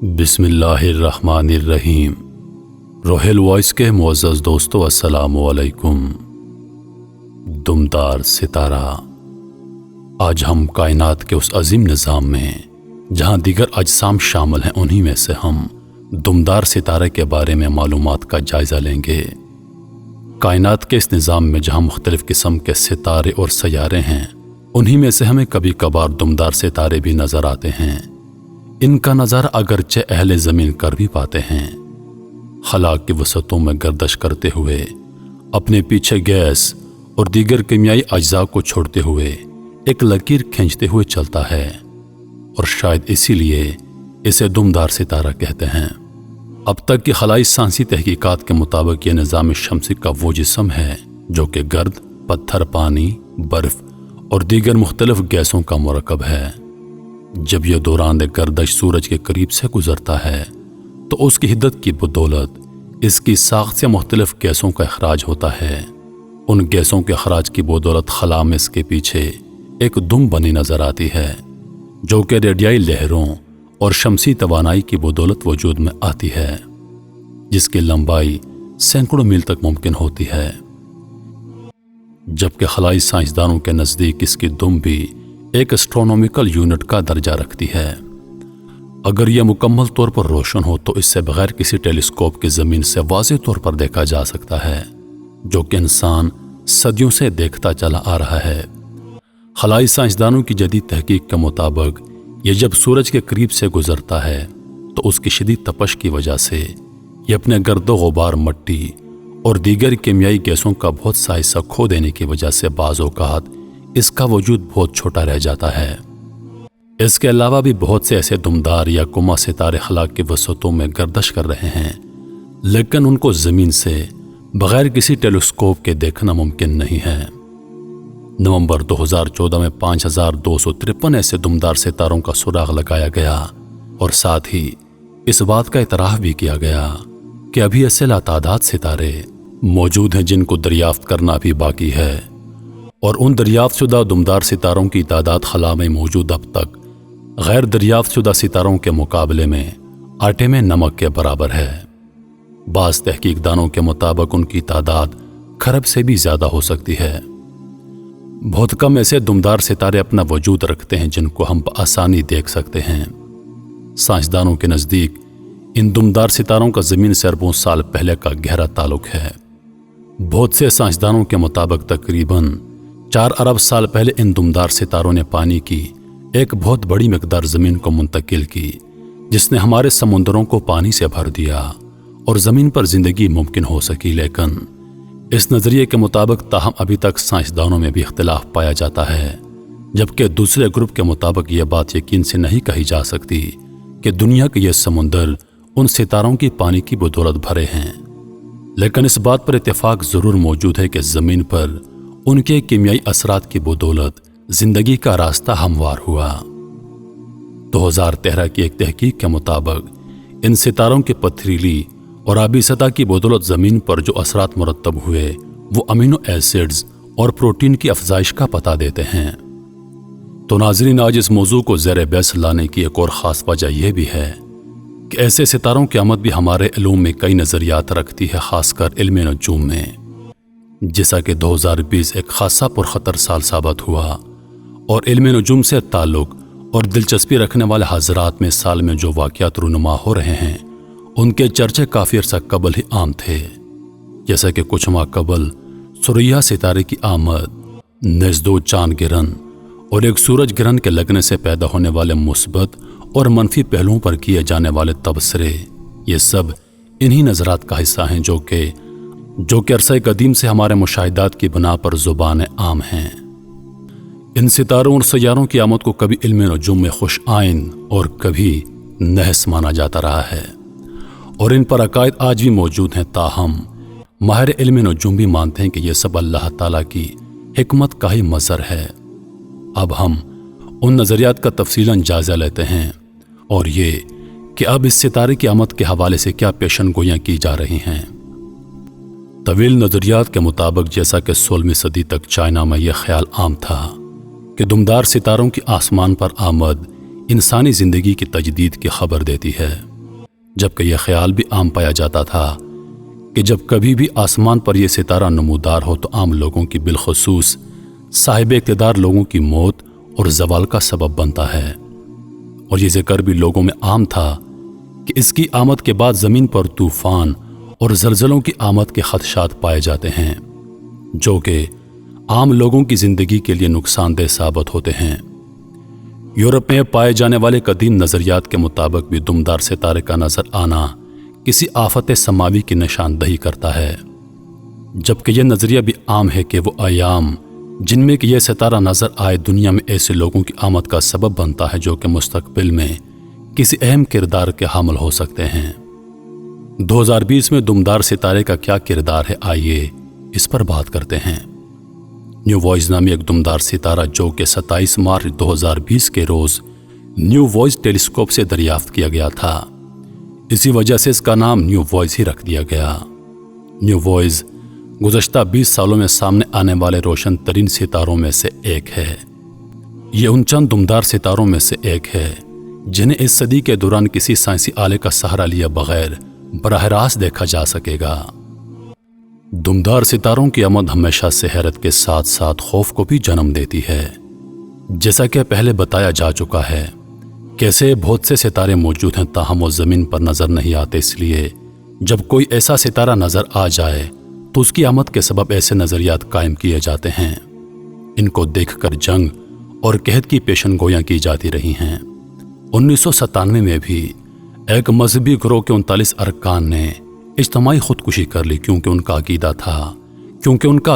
بسم اللہ الرحمن الرحیم۔ روحل وائس کے معزز دوستو، السلام علیکم۔ دمدار ستارہ۔ آج ہم کائنات کے اس عظیم نظام میں جہاں دیگر اجسام شامل ہیں، انہی میں سے ہم دمدار ستارے کے بارے میں معلومات کا جائزہ لیں گے۔ کائنات کے اس نظام میں جہاں مختلف قسم کے ستارے اور سیارے ہیں، انہی میں سے ہمیں کبھی کبھار دمدار ستارے بھی نظر آتے ہیں۔ ان کا نظارہ اگرچہ اہل زمین کر بھی پاتے ہیں، خلا کی وسعتوں میں گردش کرتے ہوئے اپنے پیچھے گیس اور دیگر کیمیائی اجزاء کو چھوڑتے ہوئے ایک لکیر کھینچتے ہوئے چلتا ہے، اور شاید اسی لیے اسے دمدار ستارہ کہتے ہیں۔ اب تک کی خلائی سائنسی تحقیقات کے مطابق یہ نظام شمسی کا وہ جسم ہے جو کہ گرد، پتھر، پانی، برف اور دیگر مختلف گیسوں کا مرکب ہے۔ جب یہ دوران گردش سورج کے قریب سے گزرتا ہے تو اس کی حدت کی بدولت اس کی ساخت سے مختلف گیسوں کا اخراج ہوتا ہے۔ ان گیسوں کے اخراج کی بدولت خلا میں اس کے پیچھے ایک دم بنی نظر آتی ہے، جو کہ ریڈیائی لہروں اور شمسی توانائی کی بدولت وجود میں آتی ہے، جس کی لمبائی سینکڑوں میل تک ممکن ہوتی ہے۔ جبکہ خلائی سائنسدانوں کے نزدیک اس کی دم بھی ایک اسٹرونومیکل یونٹ کا درجہ رکھتی ہے۔ اگر یہ مکمل طور پر روشن ہو تو اس سے بغیر کسی ٹیلیسکوپ کی زمین سے واضح طور پر دیکھا جا سکتا ہے، جو کہ انسان صدیوں سے دیکھتا چلا آ رہا ہے۔ خلائی سائنسدانوں کی جدید تحقیق کے مطابق یہ جب سورج کے قریب سے گزرتا ہے تو اس کی شدید تپش کی وجہ سے یہ اپنے گرد و غبار، مٹی اور دیگر کیمیائی گیسوں کا بہت سا حصہ کھو دینے کی وجہ سے بعض اوقات اس کا وجود بہت چھوٹا رہ جاتا ہے۔ اس کے علاوہ بھی بہت سے ایسے دمدار یا کما ستارے خلا کی وسعتوں میں گردش کر رہے ہیں، لیکن ان کو زمین سے بغیر کسی ٹیلیسکوپ کے دیکھنا ممکن نہیں ہے۔ نومبر 2014 میں 5253 ایسے دمدار ستاروں کا سراغ لگایا گیا، اور ساتھ ہی اس بات کا اعتراف بھی کیا گیا کہ ابھی ایسے لاتعداد ستارے موجود ہیں جن کو دریافت کرنا بھی باقی ہے، اور ان دریافت شدہ دمدار ستاروں کی تعداد خلا میں موجود اب تک غیر دریافت شدہ ستاروں کے مقابلے میں آٹے میں نمک کے برابر ہے۔ بعض تحقیق دانوں کے مطابق ان کی تعداد کھرب سے بھی زیادہ ہو سکتی ہے۔ بہت کم ایسے دمدار ستارے اپنا وجود رکھتے ہیں جن کو ہم بآسانی دیکھ سکتے ہیں۔ سائنسدانوں کے نزدیک ان دمدار ستاروں کا زمین سے اربوں سال پہلے کا گہرا تعلق ہے۔ بہت سے سائنسدانوں کے مطابق تقریباً 4 ارب سال پہلے ان دمدار ستاروں نے پانی کی ایک بہت بڑی مقدار زمین کو منتقل کی، جس نے ہمارے سمندروں کو پانی سے بھر دیا اور زمین پر زندگی ممکن ہو سکی۔ لیکن اس نظریے کے مطابق تاہم ابھی تک سائنسدانوں میں بھی اختلاف پایا جاتا ہے، جبکہ دوسرے گروپ کے مطابق یہ بات یقین سے نہیں کہی جا سکتی کہ دنیا کے یہ سمندر ان ستاروں کی پانی کی بدولت بھرے ہیں۔ لیکن اس بات پر اتفاق ضرور موجود ہے کہ زمین پر ان کے کیمیائی اثرات کی بدولت زندگی کا راستہ ہموار ہوا۔ 2013 کی ایک تحقیق کے مطابق ان ستاروں کی پتھریلی اور آبی سطح کی بدولت زمین پر جو اثرات مرتب ہوئے وہ امینو ایسڈز اور پروٹین کی افزائش کا پتہ دیتے ہیں۔ تو ناظرین، آج اس موضوع کو زیر بحث لانے کی ایک اور خاص وجہ یہ بھی ہے کہ ایسے ستاروں کی آمد بھی ہمارے علوم میں کئی نظریات رکھتی ہے، خاص کر علم نجوم میں، جیسا کہ 2020 ایک خاصا پرخطر سال ثابت ہوا، اور علم نجوم سے تعلق اور دلچسپی رکھنے والے حضرات میں سال میں جو واقعات رونما ہو رہے ہیں ان کے چرچے کافی عرصہ قبل ہی عام تھے، جیسا کہ کچھ ماہ قبل سوریا ستارے کی آمد، نیز 2 چاند گرہن اور ایک سورج گرہن کے لگنے سے پیدا ہونے والے مثبت اور منفی پہلوؤں پر کیے جانے والے تبصرے، یہ سب انہی نظرات کا حصہ ہیں جو کہ عرصہ قدیم سے ہمارے مشاہدات کی بنا پر زبان عام ہیں۔ ان ستاروں اور سیاروں کی آمد کو کبھی علم نجوم میں خوش آئین اور کبھی نحس مانا جاتا رہا ہے، اور ان پر عقائد آج بھی موجود ہیں۔ تاہم ماہر علم نجوم بھی مانتے ہیں کہ یہ سب اللہ تعالیٰ کی حکمت کا ہی مظہر ہے۔ اب ہم ان نظریات کا تفصیلاً جائزہ لیتے ہیں، اور یہ کہ اب اس ستارے کی آمد کے حوالے سے کیا پیشن گوئیاں کی جا رہی ہیں۔ طویل نظریات کے مطابق جیسا کہ 16ویں صدی تک چائنا میں یہ خیال عام تھا کہ دمدار ستاروں کی آسمان پر آمد انسانی زندگی کی تجدید کی خبر دیتی ہے، جبکہ یہ خیال بھی عام پایا جاتا تھا کہ جب کبھی بھی آسمان پر یہ ستارہ نمودار ہو تو عام لوگوں کی بالخصوص صاحب اقتدار لوگوں کی موت اور زوال کا سبب بنتا ہے، اور یہ ذکر بھی لوگوں میں عام تھا کہ اس کی آمد کے بعد زمین پر طوفان اور زلزلوں کی آمد کے خدشات پائے جاتے ہیں جو کہ عام لوگوں کی زندگی کے لیے نقصان دہ ثابت ہوتے ہیں۔ یورپ میں پائے جانے والے قدیم نظریات کے مطابق بھی دمدار ستارے کا نظر آنا کسی آفت سماوی کی نشاندہی کرتا ہے، جبکہ یہ نظریہ بھی عام ہے کہ وہ ایام جن میں کہ یہ ستارہ نظر آئے دنیا میں ایسے لوگوں کی آمد کا سبب بنتا ہے جو کہ مستقبل میں کسی اہم کردار کے حامل ہو سکتے ہیں۔ 2020 میں دمدار ستارے کا کیا کردار ہے، آئیے اس پر بات کرتے ہیں۔ نیو وائز نامی ایک دمدار ستارہ جو کہ 27 مارچ 2020 کے روز نیو وائز ٹیلیسکوپ سے دریافت کیا گیا تھا، اسی وجہ سے اس کا نام نیو وائز ہی رکھ دیا گیا۔ نیو وائز گزشتہ 20 سالوں میں سامنے آنے والے روشن ترین ستاروں میں سے ایک ہے۔ یہ ان چند دمدار ستاروں میں سے ایک ہے جنہیں اس صدی کے دوران کسی سائنسی آلے کا سہارا لیا بغیر براہ راست دیکھا جا سکے گا۔ دمدار ستاروں کی آمد ہمیشہ سے حیرت کے ساتھ ساتھ خوف کو بھی جنم دیتی ہے، جیسا کہ پہلے بتایا جا چکا ہے۔ کیسے بہت سے ستارے موجود ہیں تاہم وہ زمین پر نظر نہیں آتے، اس لیے جب کوئی ایسا ستارہ نظر آ جائے تو اس کی آمد کے سبب ایسے نظریات قائم کیے جاتے ہیں۔ ان کو دیکھ کر جنگ اور قحط کی پیشن گویاں کی جاتی رہی ہیں۔ 1997 میں بھی ایک مذہبی گروہ کے 39 ارکان نے اجتماعی خودکشی کر لی کیونکہ ان کا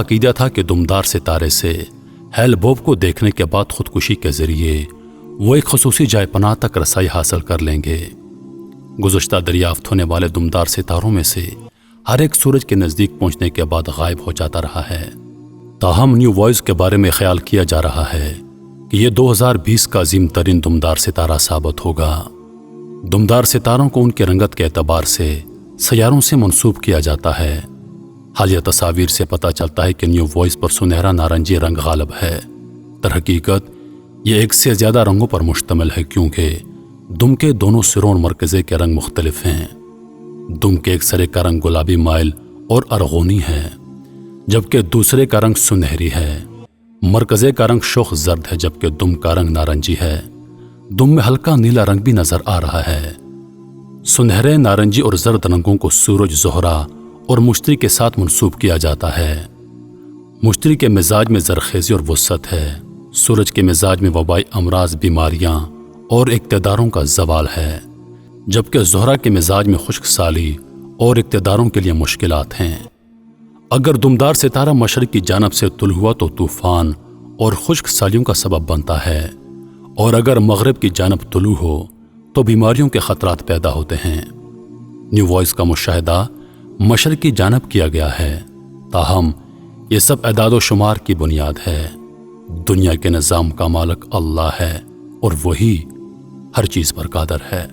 عقیدہ تھا کہ دمدار ستارے سے ہیل بوب کو دیکھنے کے بعد خودکشی کے ذریعے وہ ایک خصوصی جائے پناہ تک رسائی حاصل کر لیں گے۔ گزشتہ دریافت ہونے والے دمدار ستاروں میں سے ہر ایک سورج کے نزدیک پہنچنے کے بعد غائب ہو جاتا رہا ہے، تاہم نیو وائز کے بارے میں خیال کیا جا رہا ہے کہ یہ 2020 کا عظیم ترین دمدار ستارہ ثابت ہوگا۔ دمدار ستاروں کو ان کی رنگت کے اعتبار سے سیاروں سے منسوب کیا جاتا ہے۔ حالیہ تصاویر سے پتہ چلتا ہے کہ نیو وائز پر سنہرا نارنجی رنگ غالب ہے۔ در حقیقت یہ ایک سے زیادہ رنگوں پر مشتمل ہے کیونکہ دم کے دونوں سروں اور مرکزے کے رنگ مختلف ہیں۔ دم کے ایک سرے کا رنگ گلابی مائل اور ارغونی ہے، جبکہ دوسرے کا رنگ سنہری ہے۔ مرکزے کا رنگ شوخ زرد ہے جبکہ دم کا رنگ نارنجی ہے۔ دم میں ہلکا نیلا رنگ بھی نظر آ رہا ہے۔ سنہرے، نارنجی اور زرد رنگوں کو سورج، زہرہ اور مشتری کے ساتھ منسوب کیا جاتا ہے۔ مشتری کے مزاج میں زرخیزی اور وسعت ہے، سورج کے مزاج میں وبائی امراض، بیماریاں اور اقتداروں کا زوال ہے، جبکہ زہرہ کے مزاج میں خشک سالی اور اقتداروں کے لیے مشکلات ہیں۔ اگر دمدار ستارہ مشرق کی جانب سے طلوع ہوا تو طوفان اور خشک سالیوں کا سبب بنتا ہے، اور اگر مغرب کی جانب طلوع ہو تو بیماریوں کے خطرات پیدا ہوتے ہیں۔ نیو وائز کا مشاہدہ مشرق کی جانب کیا گیا ہے، تاہم یہ سب اعداد و شمار کی بنیاد ہے۔ دنیا کے نظام کا مالک اللہ ہے اور وہی ہر چیز پر قادر ہے۔